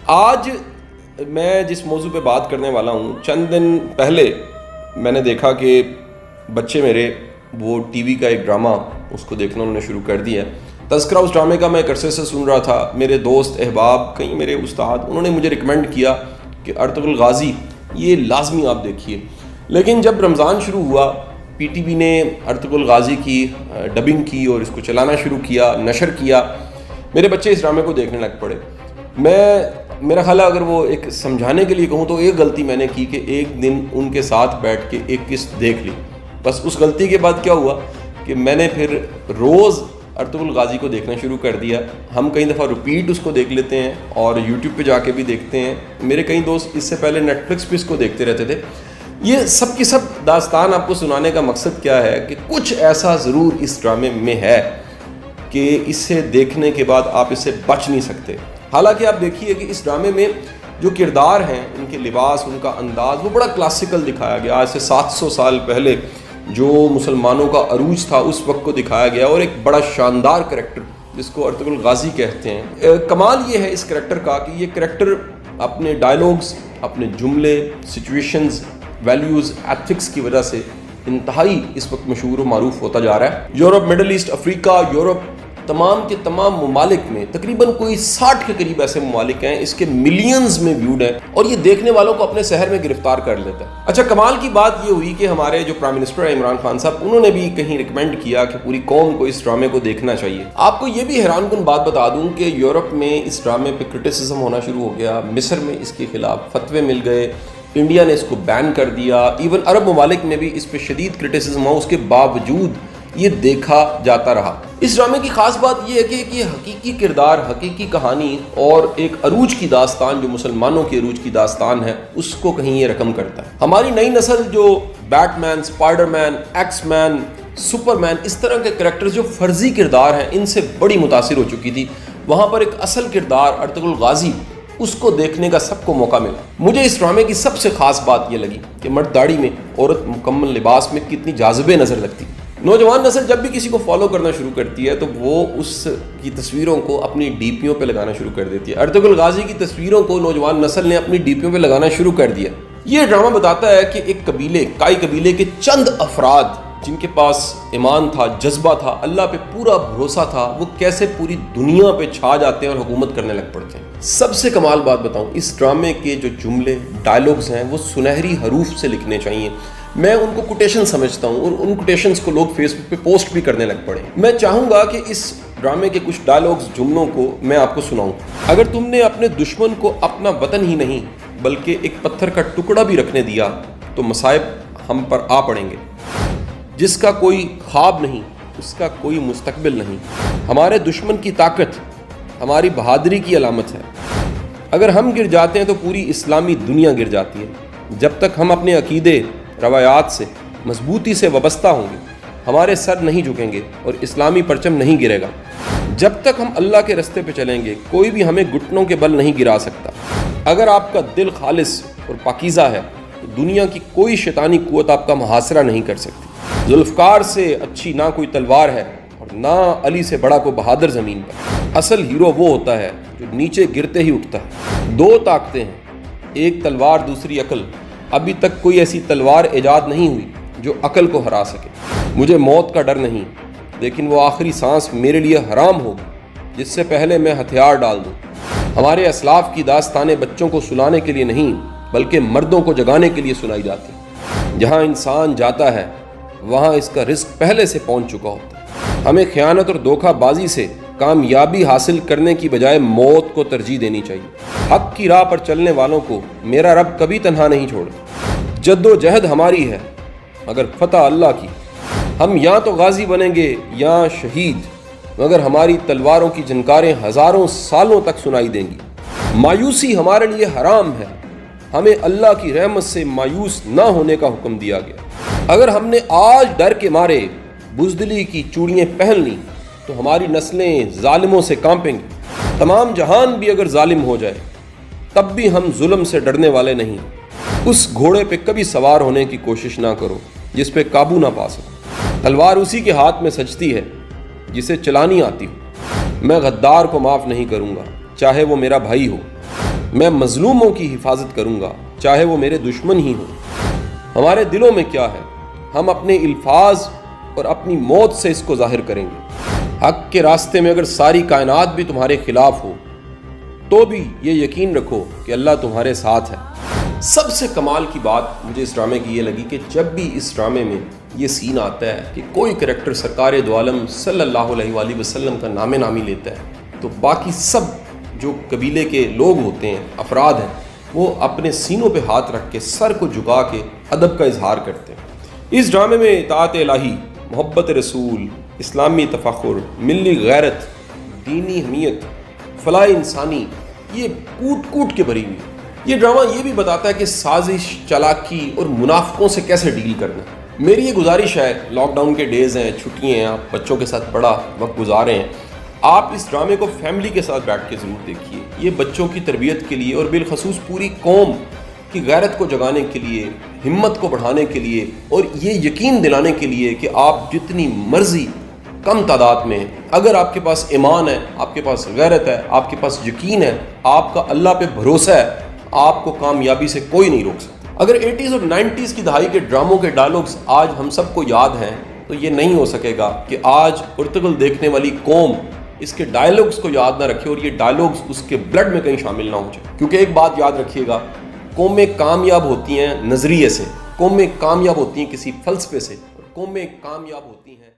آج میں جس موضوع پہ بات کرنے والا ہوں، چند دن پہلے میں نے دیکھا کہ بچے میرے وہ ٹی وی کا ایک ڈرامہ اس کو دیکھنا انہوں نے شروع کر دیا ہے۔ تذکرہ اس ڈرامے کا میں ایک عرصے سے سن رہا تھا۔ میرے دوست احباب، کئی میرے استاد، انہوں نے مجھے ریکمینڈ کیا کہ ارطغرل غازی یہ لازمی آپ دیکھیے۔ لیکن جب رمضان شروع ہوا، پی ٹی وی نے ارطغرل غازی کی ڈبنگ کی اور اس کو چلانا شروع کیا، نشر کیا، میرے بچے اس ڈرامے کو دیکھنے لگ پڑے۔ میرا خیال ہے اگر وہ ایک سمجھانے کے لیے کہوں تو ایک غلطی میں نے کی کہ ایک دن ان کے ساتھ بیٹھ کے ایک قسط دیکھ لی۔ بس اس غلطی کے بعد کیا ہوا کہ میں نے پھر روز ارطغرل غازی کو دیکھنا شروع کر دیا۔ ہم کئی دفعہ ریپیٹ اس کو دیکھ لیتے ہیں اور یوٹیوب پہ جا کے بھی دیکھتے ہیں۔ میرے کئی دوست اس سے پہلے نیٹ فلکس پہ اس کو دیکھتے رہتے تھے۔ یہ سب کی سب داستان آپ کو سنانے کا مقصد کیا ہے کہ کچھ ایسا ضرور اس ڈرامے میں ہے کہ اسے دیکھنے کے بعد آپ اس سے بچ نہیں سکتے۔ حالانکہ آپ دیکھیے کہ اس ڈرامے میں جو کردار ہیں، ان کے لباس، ان کا انداز، وہ بڑا کلاسیکل دکھایا گیا۔ آج سے 700 سال پہلے جو مسلمانوں کا عروج تھا اس وقت کو دکھایا گیا، اور ایک بڑا شاندار کریکٹر جس کو ارطغرل غازی کہتے ہیں۔ کمال یہ ہے اس کریکٹر کا کہ یہ کریکٹر اپنے ڈائلاگز، اپنے جملے، سچویشنز، ویلیوز، ایتھکس کی وجہ سے انتہائی اس وقت مشہور و معروف ہوتا جا رہا ہے۔ یورپ، مڈل ایسٹ، افریقہ، یورپ، تمام کے تمام ممالک میں تقریباً کوئی 60 کے قریب ایسے ممالک ہیں، اس کے ملینز میں ویوڈ ہیں، اور یہ دیکھنے والوں کو اپنے شہر میں گرفتار کر لیتا ہے۔ اچھا، کمال کی بات یہ ہوئی کہ ہمارے جو پرائم منسٹر ہیں عمران خان صاحب، انہوں نے بھی کہیں ریکمینڈ کیا کہ پوری قوم کو اس ڈرامے کو دیکھنا چاہیے۔ آپ کو یہ بھی حیران کن بات بتا دوں کہ یورپ میں اس ڈرامے پہ کرٹیسزم ہونا شروع ہو گیا، مصر میں اس کے خلاف فتوے مل گئے، انڈیا نے اس کو بین کر دیا، ایون عرب ممالک میں بھی اس پہ شدید کرٹیسزم ہوا، اس کے باوجود یہ دیکھا جاتا رہا۔ اس ڈرامے کی خاص بات یہ ہے کہ یہ حقیقی کردار، حقیقی کہانی اور ایک عروج کی داستان، جو مسلمانوں کی عروج کی داستان ہے، اس کو کہیں یہ رقم کرتا ہے۔ ہماری نئی نسل جو بیٹ مین، سپائڈر مین، ایکس مین، سپر مین، اس طرح کے کریکٹر جو فرضی کردار ہیں، ان سے بڑی متاثر ہو چکی تھی۔ وہاں پر ایک اصل کردار ارطغرل غازی، اس کو دیکھنے کا سب کو موقع ملا۔ مجھے اس ڈرامے کی سب سے خاص بات یہ لگی کہ مرد داڑھی میں، عورت مکمل لباس میں کتنی جاذبے نظر لگتی۔ نوجوان نسل جب بھی کسی کو فالو کرنا شروع کرتی ہے تو وہ اس کی تصویروں کو اپنی ڈی پیوں پہ لگانا شروع کر دیتی ہے۔ ارطغرل غازی کی تصویروں کو نوجوان نسل نے اپنی ڈی پیوں پہ لگانا شروع کر دیا۔ یہ ڈرامہ بتاتا ہے کہ ایک کائی قبیلے کے چند افراد جن کے پاس ایمان تھا، جذبہ تھا، اللہ پہ پورا بھروسہ تھا، وہ کیسے پوری دنیا پہ چھا جاتے ہیں اور حکومت کرنے لگ پڑتے ہیں۔ سب سے کمال بات بتاؤں، اس ڈرامے کے جو جملے، ڈائلاگز ہیں، وہ سنہری حروف سے لکھنے چاہیے۔ میں ان کو کوٹیشن سمجھتا ہوں، اور ان کوٹیشنز کو لوگ فیس بک پہ پوسٹ بھی کرنے لگ پڑے۔ میں چاہوں گا کہ اس ڈرامے کے کچھ ڈائلاگز، جملوں کو میں آپ کو سناؤں۔ اگر تم نے اپنے دشمن کو اپنا وطن ہی نہیں بلکہ ایک پتھر کا ٹکڑا بھی رکھنے دیا تو مصائب ہم پر آ پڑیں گے۔ جس کا کوئی خواب نہیں، اس کا کوئی مستقبل نہیں۔ ہمارے دشمن کی طاقت ہماری بہادری کی علامت ہے۔ اگر ہم گر جاتے ہیں تو پوری اسلامی دنیا گر جاتی ہے۔ جب تک ہم اپنے عقیدے، روایات سے مضبوطی سے وابستہ ہوں گے، ہمارے سر نہیں جھکیں گے اور اسلامی پرچم نہیں گرے گا۔ جب تک ہم اللہ کے رستے پہ چلیں گے، کوئی بھی ہمیں گھٹنوں کے بل نہیں گرا سکتا۔ اگر آپ کا دل خالص اور پاکیزہ ہے تو دنیا کی کوئی شیطانی قوت آپ کا محاصرہ نہیں کر سکتی۔ ذوالفقار سے اچھی نہ کوئی تلوار ہے اور نہ علی سے بڑا کوئی بہادر زمین پر۔ اصل ہیرو وہ ہوتا ہے جو نیچے گرتے ہی اٹھتا ہے۔ دو طاقتیں ہیں، ایک تلوار، دوسری عقل۔ ابھی تک کوئی ایسی تلوار ایجاد نہیں ہوئی جو عقل کو ہرا سکے۔ مجھے موت کا ڈر نہیں، لیکن وہ آخری سانس میرے لیے حرام ہوگی جس سے پہلے میں ہتھیار ڈال دوں۔ ہمارے اسلاف کی داستانیں بچوں کو سلانے کے لیے نہیں بلکہ مردوں کو جگانے کے لیے سنائی جاتی ہیں۔ جہاں انسان جاتا ہے وہاں اس کا رزق پہلے سے پہنچ چکا ہوتا ہے۔ ہمیں خیانت اور دھوکہ بازی سے کامیابی حاصل کرنے کی بجائے موت کو ترجیح دینی چاہیے۔ حق کی راہ پر چلنے والوں کو میرا رب کبھی تنہا نہیں چھوڑتا۔ جد و جہد ہماری ہے مگر فتح اللہ کی۔ ہم یا تو غازی بنیں گے یا شہید، مگر ہماری تلواروں کی جھنکاریں ہزاروں سالوں تک سنائی دیں گی۔ مایوسی ہمارے لیے حرام ہے، ہمیں اللہ کی رحمت سے مایوس نہ ہونے کا حکم دیا گیا۔ اگر ہم نے آج ڈر کے مارے بزدلی کی چوڑیاں پہن لیں تو ہماری نسلیں ظالموں سے کانپیں گی۔ تمام جہان بھی اگر ظالم ہو جائے تب بھی ہم ظلم سے ڈرنے والے نہیں۔ اس گھوڑے پہ کبھی سوار ہونے کی کوشش نہ کرو جس پہ قابو نہ پا سکو۔ تلوار اسی کے ہاتھ میں سجتی ہے جسے چلانی آتی ہو۔ میں غدار کو معاف نہیں کروں گا چاہے وہ میرا بھائی ہو۔ میں مظلوموں کی حفاظت کروں گا چاہے وہ میرے دشمن ہی ہوں۔ ہمارے دلوں میں کیا ہے، ہم اپنے الفاظ اور اپنی موت سے اس کو ظاہر کریں گے۔ حق کے راستے میں اگر ساری کائنات بھی تمہارے خلاف ہو تو بھی یہ یقین رکھو کہ اللہ تمہارے ساتھ ہے۔ سب سے کمال کی بات مجھے اس ڈرامے کی یہ لگی کہ جب بھی اس ڈرامے میں یہ سین آتا ہے کہ کوئی کریکٹر سرکار دو عالم صلی اللہ علیہ وآلہ وسلم کا نام نامی لیتا ہے تو باقی سب جو قبیلے کے لوگ ہوتے ہیں، افراد ہیں، وہ اپنے سینوں پہ ہاتھ رکھ کے سر کو جھکا کے ادب کا اظہار کرتے ہیں۔ اس ڈرامے میں اطاعت الہی، محبت رسول، اسلامی تفاخر، ملی غیرت، دینی حمیت، فلاح انسانی، یہ کوٹ کوٹ کے بھری ہوئی۔ یہ ڈرامہ یہ بھی بتاتا ہے کہ سازش، چالاکی اور منافقوں سے کیسے ڈیل کرنا ہے۔ میری یہ گزارش ہے، لاک ڈاؤن کے ڈیز ہیں، چھٹیاں ہیں، آپ بچوں کے ساتھ بڑا وقت گزارے ہیں، آپ اس ڈرامے کو فیملی کے ساتھ بیٹھ کے ضرور دیکھیے۔ یہ بچوں کی تربیت کے لیے اور بالخصوص پوری قوم کی غیرت کو جگانے کے لیے، ہمت کو بڑھانے کے لیے اور یہ یقین دلانے کے لیے کہ آپ جتنی مرضی کم تعداد میں، اگر آپ کے پاس ایمان ہے، آپ کے پاس غیرت ہے، آپ کے پاس یقین ہے، آپ کا اللہ پہ بھروسہ ہے، آپ کو کامیابی سے کوئی نہیں روک سکتا۔ اگر 80s اور 90s کی دہائی کے ڈراموں کے ڈائلاگز آج ہم سب کو یاد ہیں تو یہ نہیں ہو سکے گا کہ آج ارطغرل دیکھنے والی قوم اس کے ڈائلاگز کو یاد نہ رکھے اور یہ ڈائلاگز اس کے بلڈ میں کہیں شامل نہ ہو جائے۔ کیونکہ ایک بات یاد رکھیے گا، قومیں کامیاب ہوتی ہیں نظریے سے، قومیں کامیاب ہوتی ہیں کسی فلسفے سے، اور قومیں کامیاب ہوتی ہیں